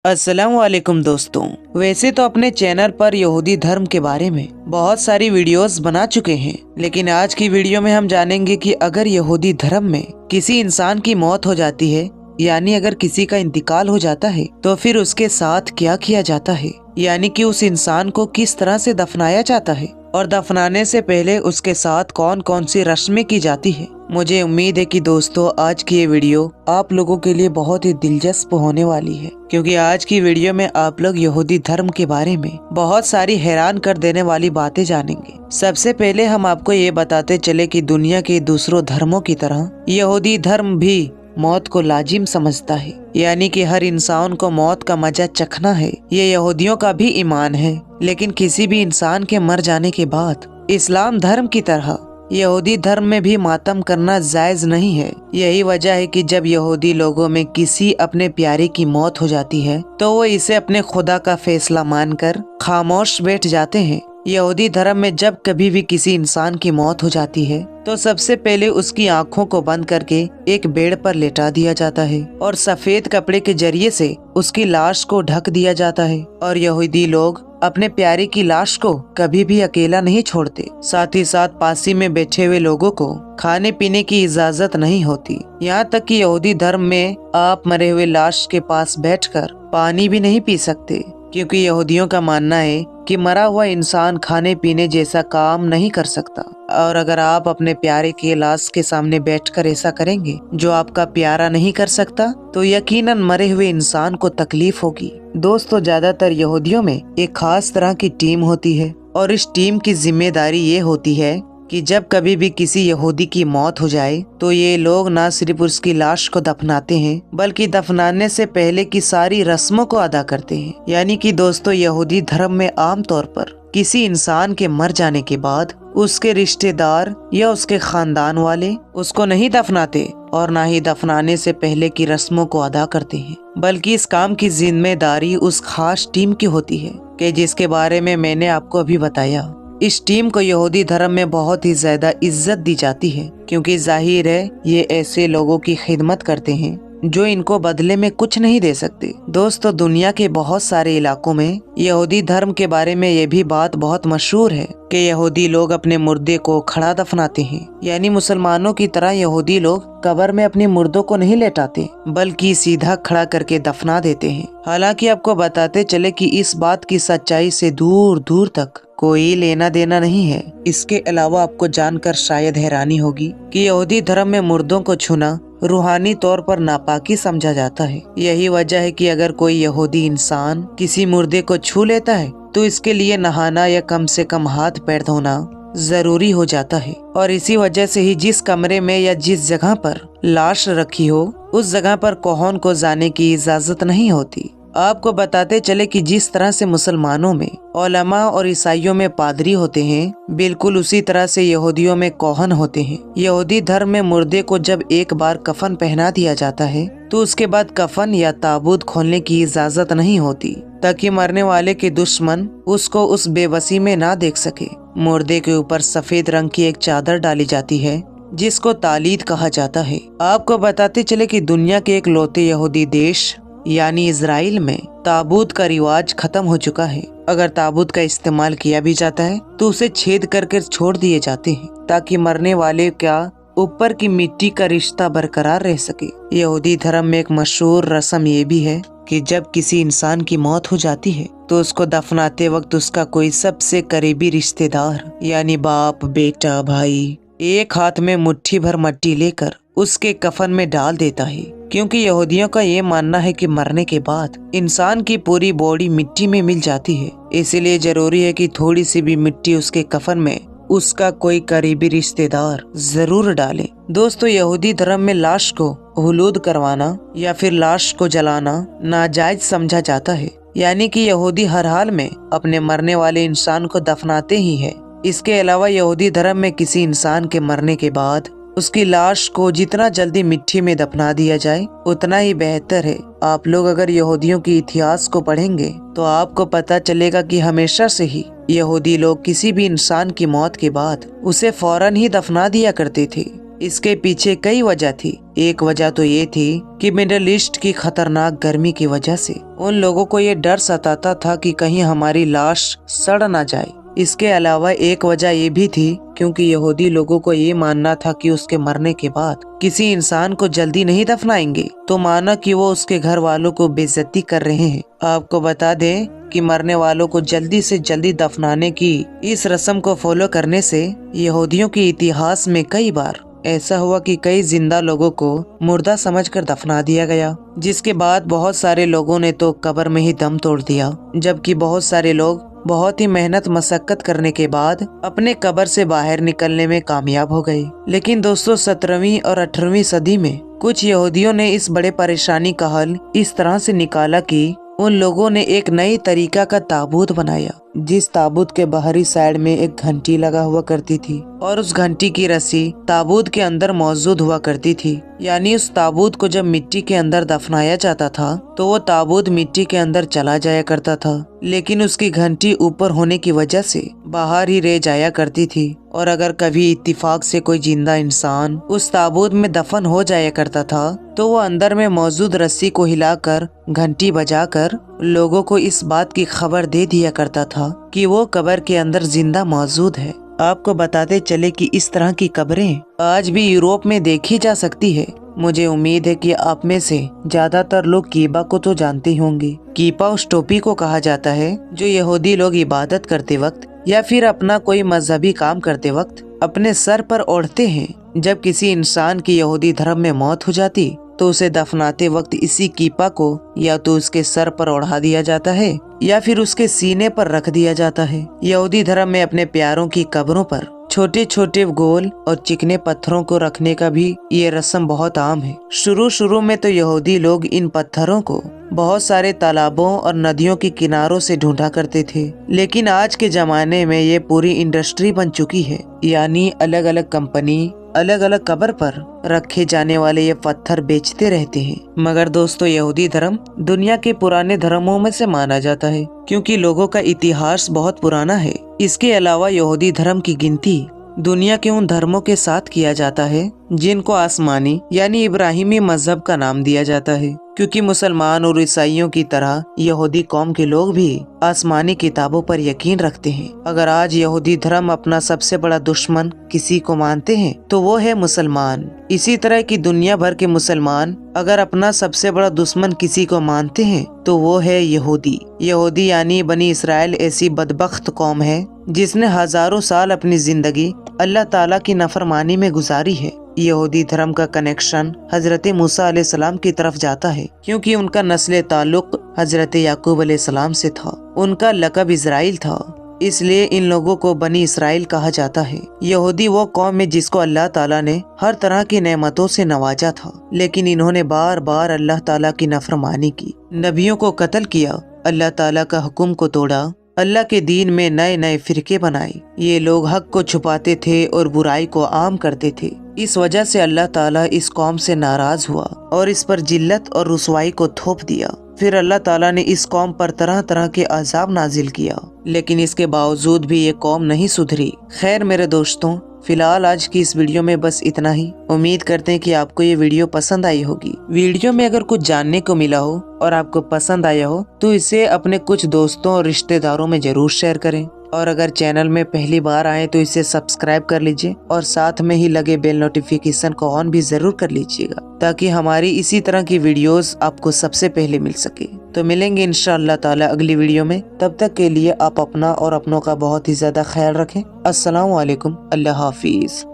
अस्सलाम वालेकुम दोस्तों। वैसे तो अपने चैनल पर यहूदी धर्म के बारे में बहुत सारी वीडियोस बना चुके हैं, लेकिन आज की वीडियो में हम जानेंगे कि अगर यहूदी धर्म में किसी इंसान की मौत हो जाती है, यानी अगर किसी का इंतकाल हो जाता है, तो फिर उसके साथ क्या किया जाता है, यानी कि उस इंसान को किस तरह से दफनाया जाता है और दफनाने से पहले उसके साथ कौन कौन सी रस्में की जाती है। मुझे उम्मीद है कि दोस्तों आज की ये वीडियो आप लोगों के लिए बहुत ही दिलचस्प होने वाली है, क्योंकि आज की वीडियो में आप लोग यहूदी धर्म के बारे में बहुत सारी हैरान कर देने वाली बातें जानेंगे। सबसे पहले हम आपको ये बताते चले कि दुनिया के दूसरों धर्मों की तरह यहूदी धर्म भी मौत को लाजिम समझता है, यानी कि हर इंसान को मौत का मजा चखना है। ये यहूदियों का भी ईमान है, लेकिन किसी भी इंसान के मर जाने के बाद इस्लाम धर्म की तरह यहूदी धर्म में भी मातम करना जायज नहीं है। यही वजह है कि जब यहूदी लोगों में किसी अपने प्यारे की मौत हो जाती है तो वो इसे अपने खुदा का फैसला मानकर खामोश बैठ जाते हैं। यहूदी धर्म में जब कभी भी किसी इंसान की मौत हो जाती है तो सबसे पहले उसकी आंखों को बंद करके एक बेड पर लेटा दिया जाता है और सफेद कपड़े के जरिए से उसकी लाश को ढक दिया जाता है। और यहूदी लोग अपने प्यारे की लाश को कभी भी अकेला नहीं छोड़ते। साथ ही साथ पासी में बैठे हुए लोगों को खाने पीने की इजाजत नहीं होती। यहाँ तक कि यहूदी धर्म में आप मरे हुए लाश के पास बैठकर पानी भी नहीं पी सकते, क्योंकि यहूदियों का मानना है कि मरा हुआ इंसान खाने पीने जैसा काम नहीं कर सकता। और अगर आप अपने प्यारे के लाश के सामने बैठकर ऐसा करेंगे जो आपका प्यारा नहीं कर सकता, तो यकीनन मरे हुए इंसान को तकलीफ होगी। दोस्तों, ज्यादातर यहूदियों में एक खास तरह की टीम होती है और इस टीम की जिम्मेदारी ये होती है कि जब कभी भी किसी यहूदी की मौत हो जाए तो ये लोग न सिर्फ उसकी लाश को दफनाते हैं, बल्कि दफनाने से पहले की सारी रस्मों को अदा करते हैं। यानी कि दोस्तों, यहूदी धर्म में आम तौर पर किसी इंसान के मर जाने के बाद उसके रिश्तेदार या उसके खानदान वाले उसको नहीं दफनाते और न ही दफनाने से पहले की रस्मों को अदा करते हैं, बल्कि इस काम की जिम्मेदारी उस खास टीम की होती है कि जिसके बारे में मैंने आपको अभी बताया। इस टीम को यहूदी धर्म में बहुत ही ज्यादा इज्जत दी जाती है, क्योंकि जाहिर है ये ऐसे लोगों की खिदमत करते हैं जो इनको बदले में कुछ नहीं दे सकते। दोस्तों, दुनिया के बहुत सारे इलाकों में यहूदी धर्म के बारे में ये भी बात बहुत मशहूर है कि यहूदी लोग अपने मुर्दे को खड़ा दफनाते हैं। यानी मुसलमानों की तरह यहूदी लोग कब्र में अपने मुर्दों को नहीं लेटाते, बल्कि सीधा खड़ा करके दफना देते हैं। हालांकि आपको बताते चले कि इस बात की सच्चाई से दूर दूर तक कोई लेना देना नहीं है। इसके अलावा आपको जानकर शायद हैरानी होगी कि यहूदी धर्म में मुर्दों को छूना रूहानी तौर पर नापाकी समझा जाता है। यही वजह है कि अगर कोई यहूदी इंसान किसी मुर्दे को छू लेता है तो इसके लिए नहाना या कम से कम हाथ पैर धोना जरूरी हो जाता है। और इसी वजह से ही जिस कमरे में या जिस जगह पर लाश रखी हो उस जगह पर कोहन को जाने की इजाजत नहीं होती। आपको बताते चले कि जिस तरह से मुसलमानों में उलमा और ईसाइयों में पादरी होते हैं, बिल्कुल उसी तरह से यहूदियों में कोहन होते हैं। यहूदी धर्म में मुर्दे को जब एक बार कफन पहना दिया जाता है तो उसके बाद कफन या ताबूत खोलने की इजाजत नहीं होती, ताकि मरने वाले के दुश्मन उसको उस बेबसी में ना देख सके। मुर्दे के ऊपर सफेद रंग की एक चादर डाली जाती है जिसको तालीद कहा जाता है। आपको बताते चले कि दुनिया के एक लौते यहूदी देश यानी इजराइल में ताबूत का रिवाज खत्म हो चुका है। अगर ताबूत का इस्तेमाल किया भी जाता है तो उसे छेद करके छोड़ दिए जाते हैं, ताकि मरने वाले का ऊपर की मिट्टी का रिश्ता बरकरार रह सके। यहूदी धर्म में एक मशहूर रस्म ये भी है कि जब किसी इंसान की मौत हो जाती है तो उसको दफनाते वक्त उसका कोई सबसे करीबी रिश्तेदार यानी बाप, बेटा, भाई एक हाथ में मुट्ठी भर मिट्टी लेकर उसके कफन में डाल देता है, क्योंकि यहूदियों का ये मानना है कि मरने के बाद इंसान की पूरी बॉडी मिट्टी में मिल जाती है। इसलिए जरूरी है कि थोड़ी सी भी मिट्टी उसके कफन में उसका कोई करीबी रिश्तेदार जरूर डाले। दोस्तों, यहूदी धर्म में लाश को हुलूद करवाना या फिर लाश को जलाना नाजायज समझा जाता है। यानी कि यहूदी हर हाल में अपने मरने वाले इंसान को दफनाते ही है। इसके अलावा यहूदी धर्म में किसी इंसान के मरने के बाद उसकी लाश को जितना जल्दी मिट्टी में दफना दिया जाए उतना ही बेहतर है। आप लोग अगर यहूदियों के इतिहास को पढ़ेंगे तो आपको पता चलेगा कि हमेशा से ही यहूदी लोग किसी भी इंसान की मौत के बाद उसे फौरन ही दफना दिया करते थे। इसके पीछे कई वजह थी। एक वजह तो ये थी कि मिडिल ईस्ट की खतरनाक गर्मी की वजह से उन लोगों को ये डर सताता था कि कहीं हमारी लाश सड़ ना जाए। इसके अलावा एक वजह ये भी थी क्योंकि यहूदी लोगों को ये मानना था कि उसके मरने के बाद किसी इंसान को जल्दी नहीं दफनाएंगे, तो माना कि वो उसके घर वालों को बेइज्जती कर रहे हैं। आपको बता दें कि मरने वालों को जल्दी से जल्दी दफनाने की इस रस्म को फॉलो करने से यहूदियों के इतिहास में कई बार ऐसा हुआ कि कई जिंदा लोगों को मुर्दा समझकर दफना दिया गया, जिसके बाद बहुत सारे लोगों ने तो कब्र में ही दम तोड़ दिया, जबकि बहुत सारे लोग बहुत ही मेहनत मशक्कत करने के बाद अपने कब्र से बाहर निकलने में कामयाब हो गए। लेकिन दोस्तों 17वीं और 18वीं सदी में कुछ यहूदियों ने इस बड़े परेशानी का हल इस तरह से निकाला कि उन लोगों ने एक नई तरीका का ताबूत बनाया, जिस ताबूत के बाहरी साइड में एक घंटी लगा हुआ करती थी और उस घंटी की रस्सी ताबूत के अंदर मौजूद हुआ करती थी। यानी उस ताबूत को जब मिट्टी के अंदर दफनाया जाता था तो वो ताबूत मिट्टी के अंदर चला जाया करता था, लेकिन उसकी घंटी ऊपर होने की वजह से बाहर ही रह जाया करती थी। और अगर कभी इत्तेफाक से कोई जिंदा इंसान उस ताबूत में दफन हो जाया करता था तो वो अंदर में मौजूद रस्सी को हिलाकर घंटी बजाकर लोगों को इस बात की खबर दे दिया करता था कि वो कब्र के अंदर जिंदा मौजूद है। आपको बताते चले कि इस तरह की कब्रें आज भी यूरोप में देखी जा सकती है। मुझे उम्मीद है कि आप में से ज्यादातर लोग कीबा को तो जानते होंगे। कीबा उस टोपी को कहा जाता है जो यहूदी लोग इबादत करते वक्त या फिर अपना कोई मजहबी काम करते वक्त अपने सर पर ओढ़ते हैं। जब किसी इंसान की यहूदी धर्म में मौत हो जाती तो उसे दफनाते वक्त इसी कीपा को या तो उसके सर पर ओढ़ा दिया जाता है या फिर उसके सीने पर रख दिया जाता है। यहूदी धर्म में अपने प्यारों की कब्रों पर छोटे छोटे गोल और चिकने पत्थरों को रखने का भी ये रस्म बहुत आम है। शुरू में तो यहूदी लोग इन पत्थरों को बहुत सारे तालाबों और नदियों के किनारों से ढूंढा करते थे, लेकिन आज के जमाने में ये पूरी इंडस्ट्री बन चुकी है। यानी अलग अलग कंपनी अलग अलग कब्र पर रखे जाने वाले ये पत्थर बेचते रहते हैं। मगर दोस्तों यहूदी धर्म दुनिया के पुराने धर्मों में से माना जाता है क्योंकि लोगों का इतिहास बहुत पुराना है। इसके अलावा यहूदी धर्म की गिनती दुनिया के उन धर्मों के साथ किया जाता है जिनको आसमानी यानी इब्राहिमी मजहब का नाम दिया जाता है, क्योंकि मुसलमान और ईसाइयों की तरह यहूदी कौम के लोग भी आसमानी किताबों पर यकीन रखते हैं। अगर आज यहूदी धर्म अपना सबसे बड़ा दुश्मन किसी को मानते हैं तो वो है मुसलमान। इसी तरह की दुनिया भर के मुसलमान अगर अपना सबसे बड़ा दुश्मन किसी को मानते हैं तो वो है यहूदी। यहूदी यानी बनी इसराइल ऐसी बदबख्त कौम है जिसने हजारों साल अपनी जिंदगी अल्लाह ताला की नफरमानी में गुजारी है। यहूदी धर्म का कनेक्शन हजरत मूसा अलैहिस्सलाम की तरफ जाता है क्योंकि उनका नस्ल ताल्लुक हजरत याकूब अलैहिस्सलाम से था। उनका लक़ब इज़राइल था, इसलिए इन लोगों को बनी इसराइल कहा जाता है। यहूदी वो कौम है जिसको अल्लाह ताला ने हर तरह की नेमतों से नवाजा था, लेकिन इन्होंने बार बार अल्लाह ताला की नफरमानी की, नबियों को कत्ल किया, अल्लाह ताला का हुक्म को तोड़ा, अल्लाह के दीन में नए नए फिरके बनाए। ये लोग हक को छुपाते थे और बुराई को आम करते थे। इस वजह से अल्लाह ताला इस कौम से नाराज हुआ और इस पर जिल्लत और रुसवाई को थोप दिया। फिर अल्लाह ताला ने इस कौम पर तरह तरह के अजाब नाजिल किया, लेकिन इसके बावजूद भी ये कौम नहीं सुधरी। खैर मेरे दोस्तों, फिलहाल आज की इस वीडियो में बस इतना ही। उम्मीद करते हैं कि आपको ये वीडियो पसंद आई होगी। वीडियो में अगर कुछ जानने को मिला हो और आपको पसंद आया हो तो इसे अपने कुछ दोस्तों और रिश्तेदारों में जरूर शेयर करें। और अगर चैनल में पहली बार आए तो इसे सब्सक्राइब कर लीजिए और साथ में ही लगे बेल नोटिफिकेशन को ऑन भी जरूर कर लीजिएगा, ताकि हमारी इसी तरह की वीडियोस आपको सबसे पहले मिल सके। तो मिलेंगे इंशाअल्लाह ताला अगली वीडियो में। तब तक के लिए आप अपना और अपनों का बहुत ही ज्यादा ख्याल रखें। अस्सलाम वालेकुम, अल्लाह हाफिज।